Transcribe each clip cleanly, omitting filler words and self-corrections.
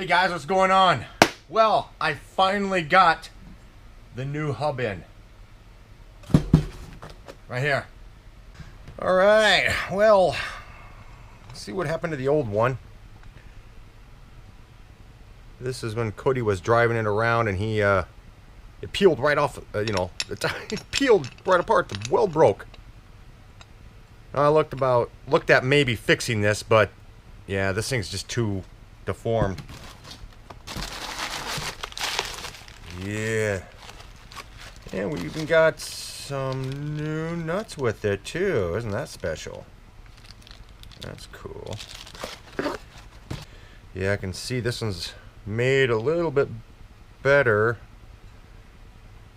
Hey guys, what's going on? Well, I finally got the new hub in. Right here. Alright, well, let's see what happened to the old one. This is when Cody was driving it around and he, it peeled right off, it peeled right apart, the weld broke. I looked at maybe fixing this, but yeah, this thing's just too deformed. Yeah. And we even got some new nuts with it too. Isn't that special? That's cool. Yeah, I can see this one's made a little bit better,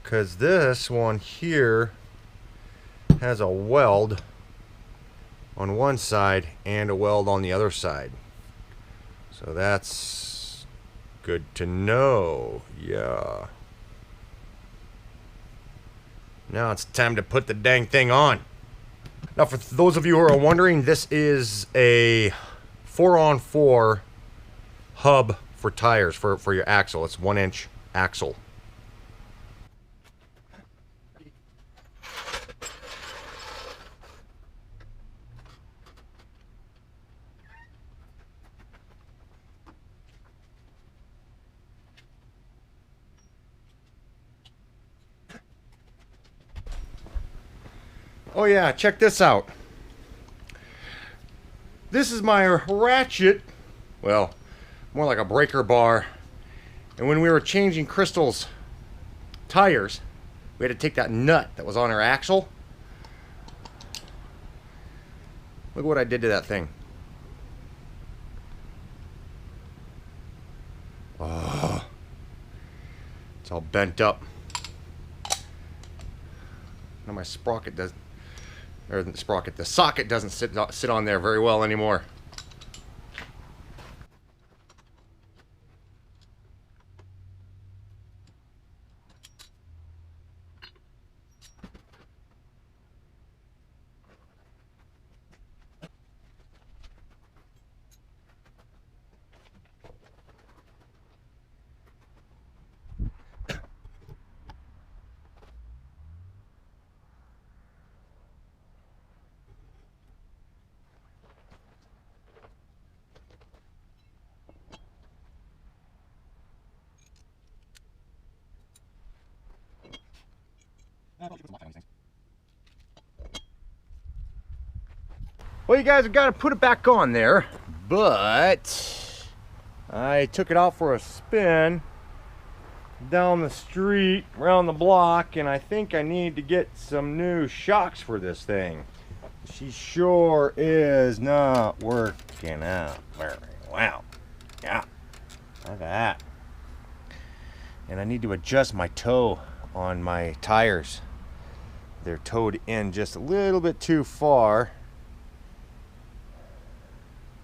because this one here has a weld on one side and a weld on the other side. So that's good to know. Yeah. Now it's time to put the dang thing on. Now for those of you who are wondering, this is a 4-on-4 hub for tires for your axle. It's 1-inch axle. Oh yeah, check this out. This is my ratchet, well, more like a breaker bar. And when we were changing Crystal's tires, we had to take that nut that was on her axle. Look what I did to that thing. Oh, it's all bent up. Now my sprocket does. Or the sprocket, the socket doesn't sit on there very well anymore. Well, you guys have got to put it back on there, but I took it out for a spin down the street, around the block, and I think I need to get some new shocks for this thing. She sure is not working out very well. Yeah, look at that. And I need to adjust my toe on my tires. They're towed in just a little bit too far.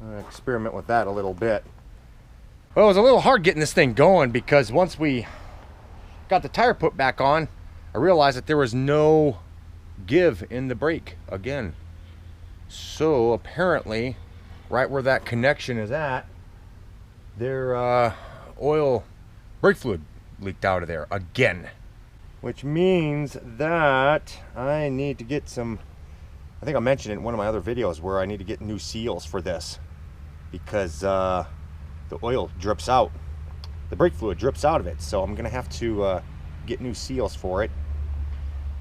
I'm gonna experiment with that a little bit. Well, it was a little hard getting this thing going, because once we got the tire put back on, I realized that there was no give in the brake again. So apparently, right where that connection is at, their oil brake fluid leaked out of there again. Which means that I need to get some, I think I mentioned it in one of my other videos, where I need to get new seals for this, because the oil drips out, the brake fluid drips out of it. So I'm gonna have to get new seals for it.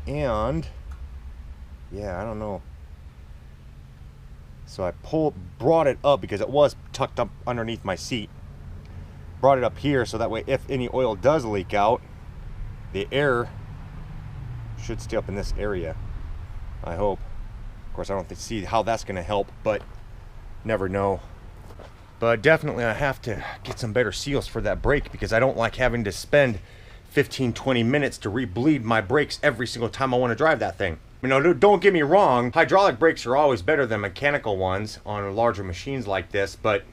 And yeah, I don't know. So I brought it up, because it was tucked up underneath my seat. Brought it up here so that way if any oil does leak out, the air should stay up in this area, I hope. Of course, I don't see how that's going to help, but never know. But definitely I have to get some better seals for that brake, because I don't like having to spend 15-20 minutes to re-bleed my brakes every single time I want to drive that thing. You know, don't get me wrong, hydraulic brakes are always better than mechanical ones on larger machines like this, but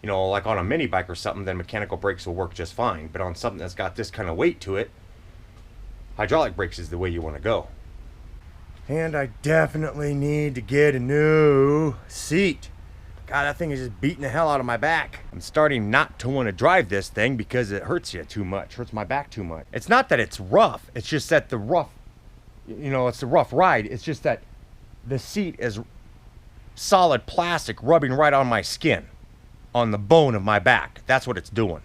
you know, like on a mini bike or something, then mechanical brakes will work just fine. But on something that's got this kind of weight to it, hydraulic brakes is the way you want to go. And I definitely need to get a new seat, God, that thing is just beating the hell out of my back. I'm starting not to want to drive this thing because it hurts you too much, hurts my back too much. It's not that it's rough, it's just that the rough, it's a rough ride. It's just that the seat is solid plastic rubbing right on my skin, on the bone of my back. That's what it's doing.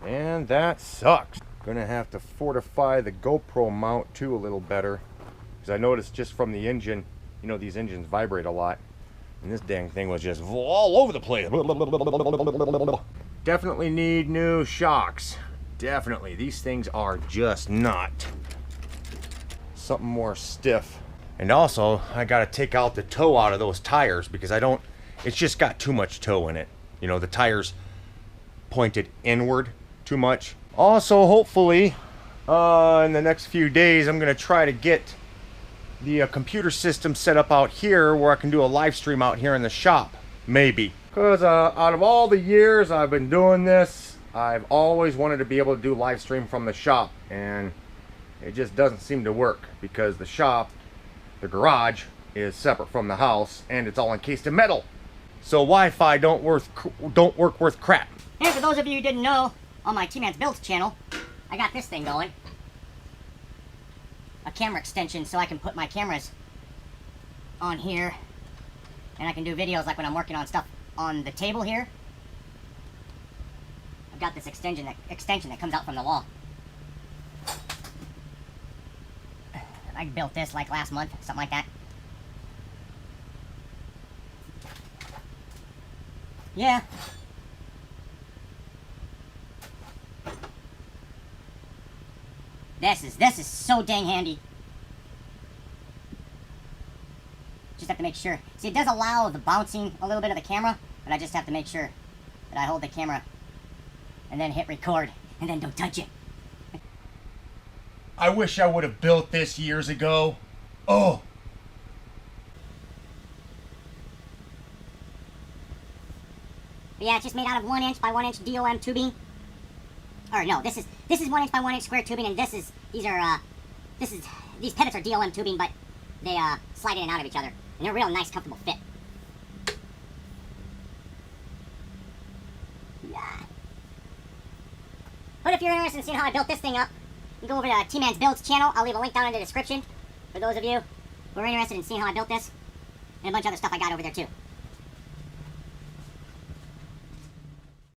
And that sucks. Gonna have to fortify the GoPro mount too a little better, because I noticed just from the engine, these engines vibrate a lot, and this dang thing was just all over the place. Definitely need new shocks. Definitely. These things are just not. Something more stiff. And also, I gotta take out the toe out of those tires because it's just got too much toe in it. The tires pointed inward too much. Also, hopefully, in the next few days, I'm gonna try to get the computer system set up out here where I can do a live stream out here in the shop, maybe. Because out of all the years I've been doing this, I've always wanted to be able to do live stream from the shop, and it just doesn't seem to work because the shop, the garage, is separate from the house, and it's all encased in metal. So Wi-Fi don't work worth crap. And for those of you who didn't know, on my T-Man's Builds channel, I got this thing going. A camera extension so I can put my cameras on here, and I can do videos like when I'm working on stuff on the table here. I've got this extension that comes out from the wall. I built this like last month, something like that. Yeah. This is so dang handy. Just have to make sure. See, it does allow the bouncing a little bit of the camera, but I just have to make sure that I hold the camera and then hit record and then don't touch it. I wish I would have built this years ago. Oh. But yeah, it's just made out of 1 inch by 1 inch DOM tubing. Or no, this is 1 inch by 1 inch square tubing, and these pivots are DOM tubing, but they slide in and out of each other, and they're a real nice, comfortable fit. Yeah. But if you're interested in seeing how I built this thing up, you can go over to T-Man's Builds channel. I'll leave a link down in the description for those of you who are interested in seeing how I built this, and a bunch of other stuff I got over there too.